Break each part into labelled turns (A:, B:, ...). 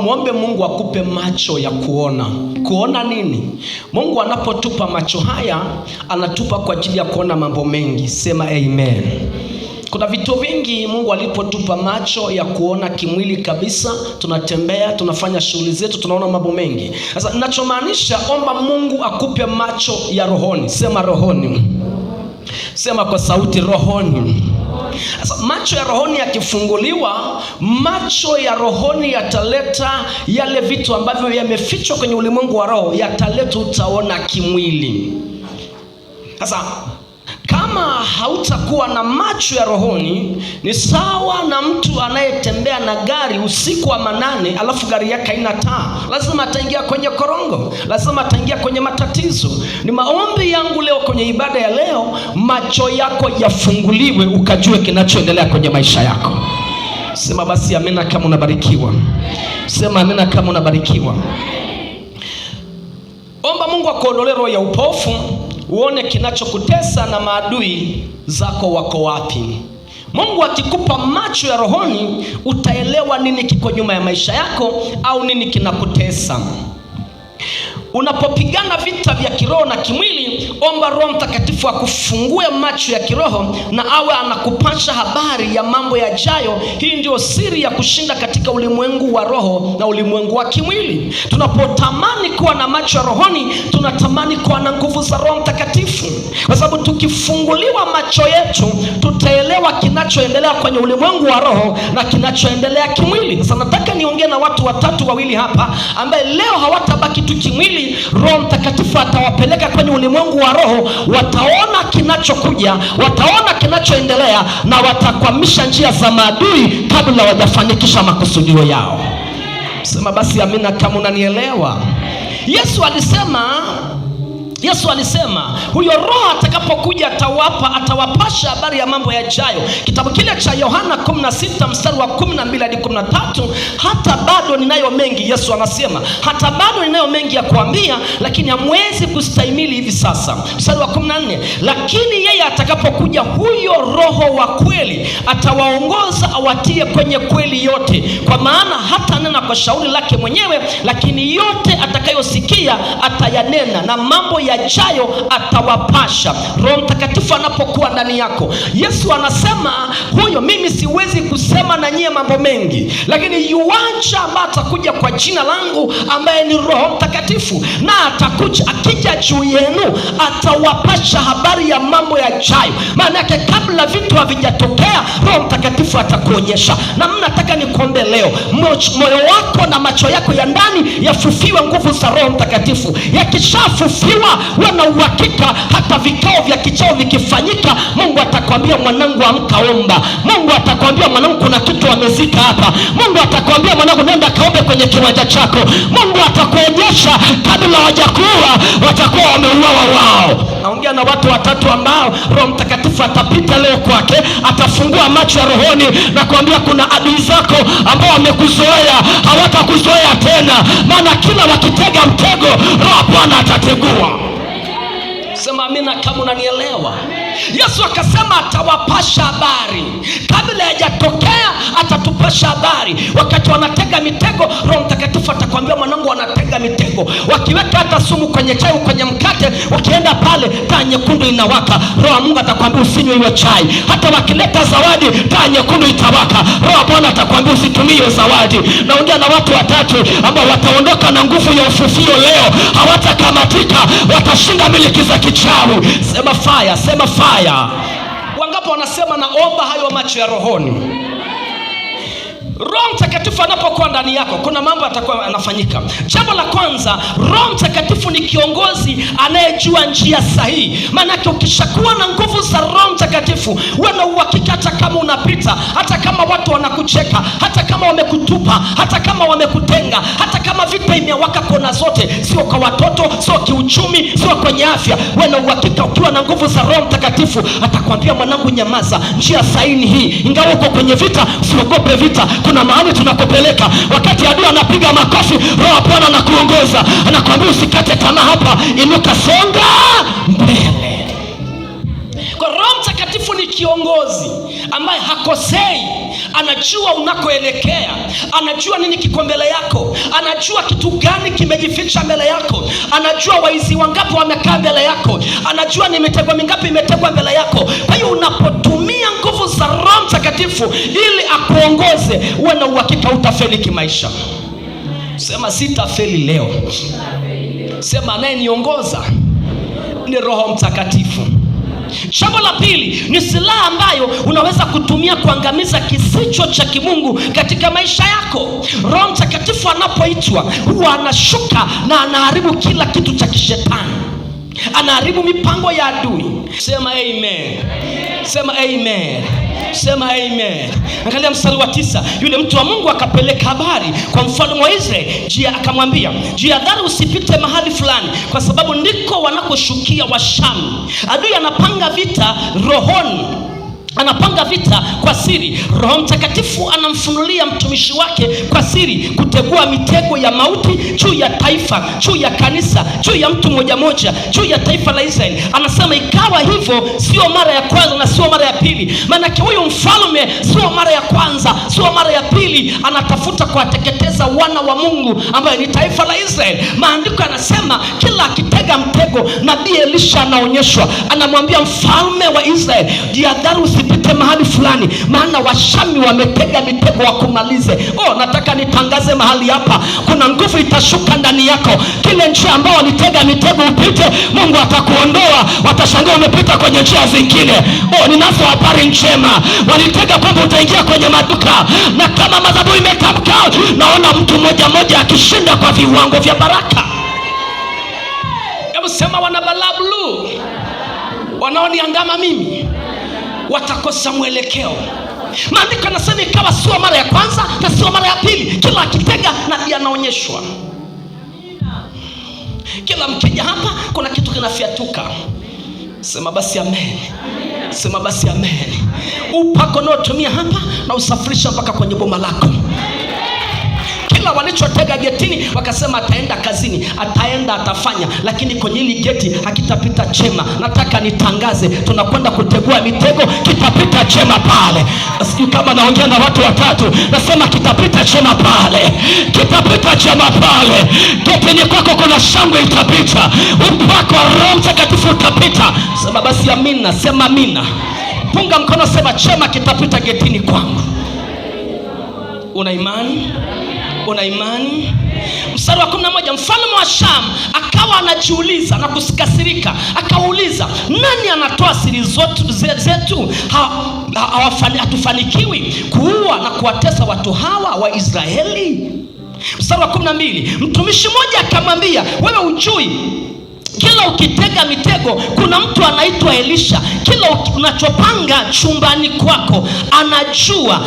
A: Muombe Mungu akupe macho ya kuona. Kuona nini? Mungu anapotupa macho haya, anatupa kwa ajili ya kuona mambo mengi. Sema amen. Kuna vitu vingi Mungu alipotupa macho ya kuona kimwili kabisa, tunatembea, tunafanya shughuli zetu, tunaona mambo mengi. Sasa ninachomaanisha, omba Mungu akupe macho ya rohoni. Sema rohoni. Sema kwa sauti, rohoni. Sasa macho ya rohoni yakifunguliwa, macho ya rohoni yataleta yale vitu ambavyo yamefichwa kwenye ulimwengu wa roho, yataleta utaona kimwili. Sasa kama hautakuwa na macho ya rohoni, ni sawa na mtu anayetembea na gari usiku wa manane, alafu gari yake haina taa. Lazima ataingia kwenye korongo, lazima ataingia kwenye matatizo. Ni maombi yangu leo kwenye ibada ya leo, macho yako yafunguliwe ukajue kinachoendelea kwenye maisha yako. Sema basi amina kama unabarikiwa. Sema amina kama unabarikiwa. Omba Mungu akuondolee roho ya upofu, uone kinachokutesa na maadui zako wako wapi. Mungu akikupa macho ya rohoni, utaelewa nini kiko nyuma ya maisha yako au nini kinakutesa. Unapopigana vita vya kiroho na kimwili, omba Roho Mtakatifu akufungue macho ya kiroho na awe anakupasha habari ya mambo yajayo. Hii ndio siri ya kushinda katika ulimwengu wa roho na ulimwengu wa kimwili. Tunapotamani kuwa na macho ya rohoni, tunatamani kuwa na nguvu za Roho Mtakatifu, kwa sababu tukifunguliwa macho yetu, tutaelewa kinachoendelea kwenye ulimwengu wa roho na kinachoendelea kimwili. Sasa nataka niongee na watu watatu wawili hapa ambaye leo hawatabaki tu kimwili. Roho Mtakatifu atawapeleka kwenye ulimwengu wa roho, wataona kinachokuja, wataona kinachoendelea, na watakwamisha njia za maadui kabla hawajafanikisha makusudio yao. Sema basi amina kama unanielewa. Yesu alisema huyo roho atakapokuja atawapasha habari ya mambo yajayo. Kitabu kile cha Yohana 16 mstari wa 12 hadi 13, hata bado ninayo mengi, Yesu anasema, hata bado ninayo mengi ya kuambia, lakini hamwezi kustahimili hivi sasa. Mstari wa 14, lakini yeye atakapokuja, huyo roho wa kweli, atawaongoza awatie kwenye kweli yote, kwa maana hata nena kwa shauri lake mwenyewe, lakini yote atakayosikia atayanena, na mambo yajayo atawapasha. Roho Mtakatifu anapokuwa ndani yako, Yesu anasema huyo, mimi siwezi kusema na nyie mambo mengi, lakini yuacha ambaye atakuja kwa jina langu, ambaye ni Roho Mtakatifu, na atakuja, akija juu yenu atawapasha habari ya mambo yajayo. Maana yake kabla vitu havijatokea, Roho Mtakatifu atakuonyesha. Na nataka nikuombe leo, moyo wako na macho yako ya ndani yafufiwe nguvu za Roho Mtakatifu. Yakishafufiwa, wana uhakika hata vikao vya kichao vikifanyika, Mungu atakwambia mwanangu amka omba. Mungu atakwambia mwanangu kuna kitu wamezika hapa. Mungu atakwambia mwanangu nenda kaombe kwenye kiwanja chako. Mungu atakuonyesha kabla hawajakuwa, watakuwa wameuawa wao. Naongea na watu watatu ambao Roho Mtakatifu atapita leo kwake, atafungua macho ya rohoni na kuambia kuna adui zako ambao wamekuzoea, hawatakuzoea tena, maana kila wakitega mtego, Roho Bwana atategua. Sema amina kama unanielewa. Yesu akasema atawapasha habari kabla hajatokea, atatupasha habari. Wakati wanatega mitego, Roho Mtakatifu atakwambia mwanangu wanatega mitego. Wakiweka hata sumu kwenye chai, kwenye mkate, wakienda pale taa nyekundu inawaka, Roho Mungu atakwambia usinywe hiyo chai. Hata wakileta zawadi, taa nyekundu itawaka, Roho Bwana atakwambia usitumie zawadi. Naongea na watu watatu ambao wataondoka na nguvu ya ufufio leo, hawatakamatika, watashinda miliki za kichawi. Sema fire, sema fire. Wangapo wanasema naomba hayo macho ya rohoni? Roho Mtakatifu anapokuwa ndani yako, kuna mambo atakuwa anafanyika. Jambo la kwanza, Roho Mtakatifu ni kiongozi anayejua njia sahihi. Maana ukishakuwa na nguvu za Roho Mtakatifu, wewe na uhakika hata kama unapita, hata kama watu wanakucheka, hata kama wamekutupa, hata kama wamekutenga, hata kama vita imewaka kona zote, sio kwa watoto, sio kiuchumi, sio kwenye afya, wewe na uhakika ukiwa na nguvu za Roho Mtakatifu, atakwambia mwanangu nyamaza, njia sahihi hii. Ingawa uko kwenye vita, usiogope vita. Kuna mahali tunakupeleka. Wakati adui anapiga makofi, Roho Bwana anakuongoza, anakuambia usikate tamaa hapa, inuka, songa mbele. Kwa Roho Mtakatifu Mtakatifu ni kiongozi ambaye hakosei, anajua unakoelekea, anajua nini kiko mbele yako, anajua kitu gani kimejificha mbele yako, anajua waizi wangapi wamekaa mbele yako, anajua ni mitego mingapi imetegwa mbele yako. Kwa hiyo unapotumia nguvu za Roho Mtakatifu ili akuongoze, uwe na uhakika utafeli kimaisha. Sema sitafeli leo. Sema anayeniongoza ni Roho Mtakatifu. Jambo la pili ni silaha ambayo unaweza kutumia kuangamiza kisicho cha kimungu katika maisha yako. Roho Mtakatifu anapoitwa huwa anashuka na anaharibu kila kitu cha kishetani, anaharibu mipango ya adui. Sema amen. Sema amen. Sema amen. Angalia mstari wa 9. Yule mtu wa Mungu akapeleka habari kwa mfalme wa Israeli, akamwambia, jihadhari usipite mahali fulani, kwa sababu ndiko wanakoshukia Washamu. Adui anapanga vita rohoni, anapanga vita kwa siri. Roho Mtakatifu anamfunulia mtumishi wake kwa siri kutegua mitego ya mauti juu ya taifa, juu ya kanisa, juu ya mtu mmoja moja, juu ya taifa la Israeli. Anasema ikawa hivyo sio mara ya kwanza na sio mara ya pili. Maana huyu mfalme sio mara ya kwanza, sio mara ya pili, anatafuta kuwateketeza wana wa Mungu ambaye ni taifa la Israeli. Maandiko yanasema kila akitega mtego, nabii Elisha anaonyeshwa, anamwambia mfalme wa Israeli, jihadhari usipite mahali fulani, maana Washami wametega mitego wakumalize. Nataka nitangaze mahali hapa, kuna nguvu itashuka ndani yako. Kile njia ambao walitega mitego upite, Mungu atakuondoa, watashangaa umepita kwenye njia zingine. Ninazo habari njema. Walitega kwamba utaingia kwenye maduka, na kama madhabahu imetamka, naona mtu mmoja mmoja akishinda kwa viwango vya baraka. Hebu sema wana balablu, wanaoniandama mimi watakosa mwelekeo. Maandiko yanasema ikawa sio mara ya kwanza na sio mara ya pili, kila akitega nabii anaonyeshwa. Kila mkija hapa kuna kitu kinafiatuka. Sema basi amen. Sema basi amen. Upako unaotumia hapa na usafirisha mpaka kwenye boma lako. Kila walichotega getini wakasema ataenda kazini, ataenda atafanya, lakini kwenye hili geti hakitapita chema. Nataka nitangaze, tunakwenda kutegua mitego, kitapita chema pale. Sijui kama naongea na watu watatu. Nasema kitapita chema pale, kitapita chema pale. Getini kwako kuna shangwe itapita, upako wa Roho Mtakatifu utapita. Sema basi amina. Sema amina. Punga mkono, sema chema kitapita getini kwangu. Una imani? Una imani? Mstari wa 11, mfalme wa Sham akawa anajiuliza na kusikasirika, akauliza, nani anatoa siri zetu? Hatufanikiwi kuua na kuwatesa watu hawa wa Israeli? Mstari wa 12, mtumishi mmoja akamwambia, wewe hujui kila ukitega mitego kuna mtu anaitwa Elisha, kila unachopanga chumbani kwako anajua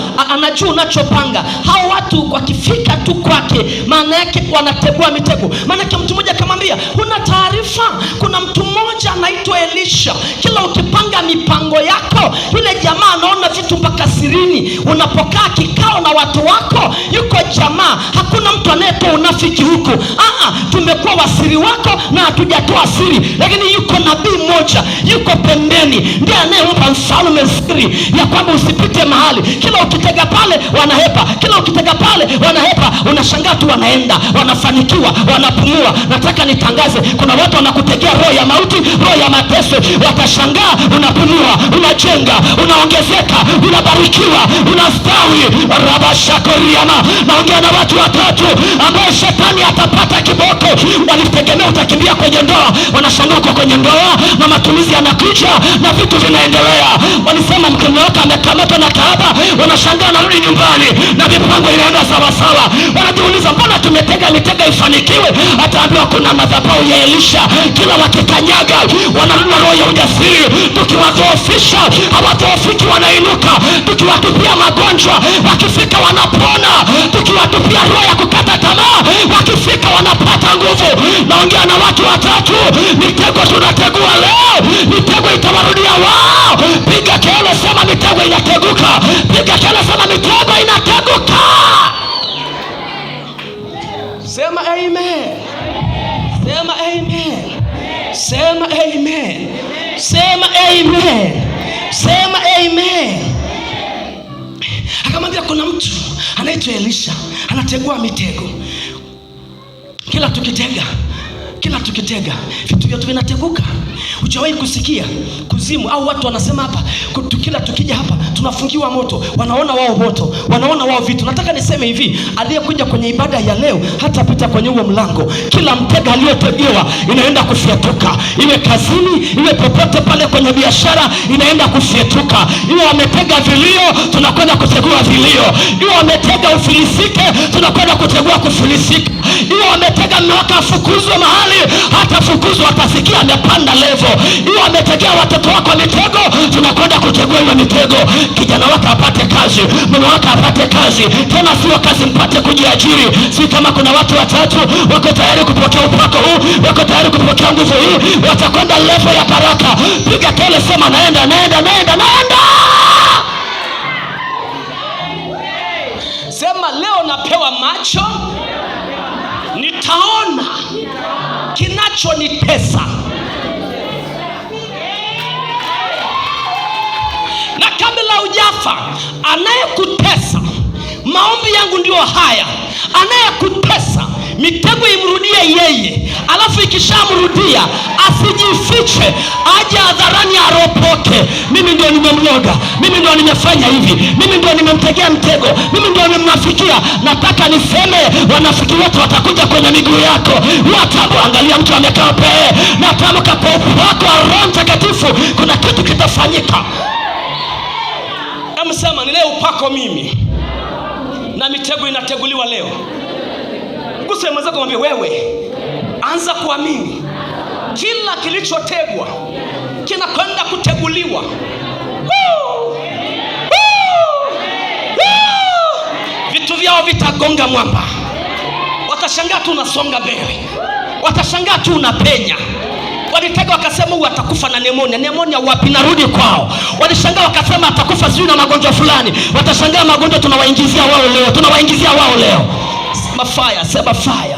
A: unachopanga. Hao watu wakifika tu kwake, maana yake wanategua mitego. Maana yake mtu mmoja akamwambia, huna taarifa, kuna mtu mmoja anaitwa Elisha, kila ukipanga mipango yako yule jamaa anaona vitu mpaka sirini. Unapokaa kikao na watu wako, yuko jamaa, hakuna mtu anayetoa unafiki huko. Tumekuwa wasiri wako na hatujatoa siri, lakini yuko nabii mmoja yuko pembeni, ndiye anayempa mfalme siri ya kwamba usipite mahali. Kila ukitega pale wanahepa, kila ukitega pale wanahepa. Unashangaa tu wanaenda, wanafanikiwa, wanapumua. Nataka nitangaze, kuna watu wanakutegea roho ya mauti, roho ya mateso. Watashangaa unapumua, unajenga, unaongezeka, unabarikiwa, unastawi. Rabashakoriama. Naongea na watu watatu ambao shetani atapata kiboko. Walitegemea utakimbia kwenye ndoa, wanashangaa uko kwenye ndoa na matumizi yanakuja na vitu vinaendelea. Walisema mke wako amekamatwa na kahaba, wanashangaa narudi nyumbani na mipango inaenda sawa sawa. Wanajiuliza, mbona tumetega mitego ifanikiwe? Ataambiwa kuna madhabahu ya Elisha, kila wakikanyaga wananunua roho ya ujasiri. Tukiwadhoofisha hawadhoofiki, wanainuka. Tukiwatupia magonjwa, wakifika wanapona. Tukiwatupia roho ya kukata tamaa, wakifika wanapata nguvu. Naongea na watu watatu, mitego tunategua leo, mitego itawarudia wao. Piga kelele, sema mitego inateguka. Piga kelele, sema mitego inateguka. Sema amen. Sema amen. Sema amen. Sema amen. Sema Amen. Akamwambia kuna mtu anaitwa Elisha anategua mitego. Kila tukitega vitu vyote vinateguka. Hujawahi kusikia kuzimu au watu wanasema hapa kila tukija hapa tunafungiwa moto, wanaona wao moto, wanaona wao vitu. Nataka niseme hivi, aliyekuja kwenye ibada ya leo hata pita kwenye huo mlango, kila mtego aliyotegewa inaenda kufyetuka. Iwe kazini, iwe popote pale kwenye biashara, inaenda kufyetuka. Iwe wametega vilio, tunakwenda kutegua vilio. Iwe wametega ufilisike, tunakwenda kutegua kufilisika. Iwe wametega mwaka afukuzwe mahali, hata fukuzwa, atasikia amepanda level. Iwe wametegea watoto wako mitego, tunakwenda kutegua hiyo mitego. Kijana wako apate kazi, mume wako apate kazi, tena sio kazi mpate kujiajiri. Si kama kuna watu watatu wako tayari kupokea upako huu, wako tayari kupokea nguvu hii, watakwenda level ya baraka. Piga kelele, sema naenda. Sema leo napewa macho, nitaona kinachonitesa. Na kabla hujafa, anayekutesa, maombi yangu ndio haya, anayekutesa mitego imrudie yeye, alafu ikishamrudia asijifiche, aje hadharani aropoke. Mimi ndio nimemloga, mimi ndio nimefanya hivi, mimi ndio nimemtegea mtego, mimi ndio nimemnafikia. Nataka niseme wanafiki wote watakuja kwenye miguu yako. Angalia mtu amekaa pee, na tamka kwa upako wa Roho Mtakatifu kuna kitu kitafanyika. Sema ni leo upako mimi na mitego inateguliwa leo. Kusema mwenzako, mwambie wewe, anza kuamini kila kilichotegwa kinakwenda kuteguliwa. Vitu vyao vitagonga mwamba. Watashangaa tu unasonga mbele, watashangaa tu unapenya. Walitega wakasema huyu atakufa na pneumonia wapi, narudi kwao. Walishangaa wakasema atakufa sijui na magonjwa fulani. Watashangaa magonjwa tunawaingizia wao leo. Sema fire, sema fire.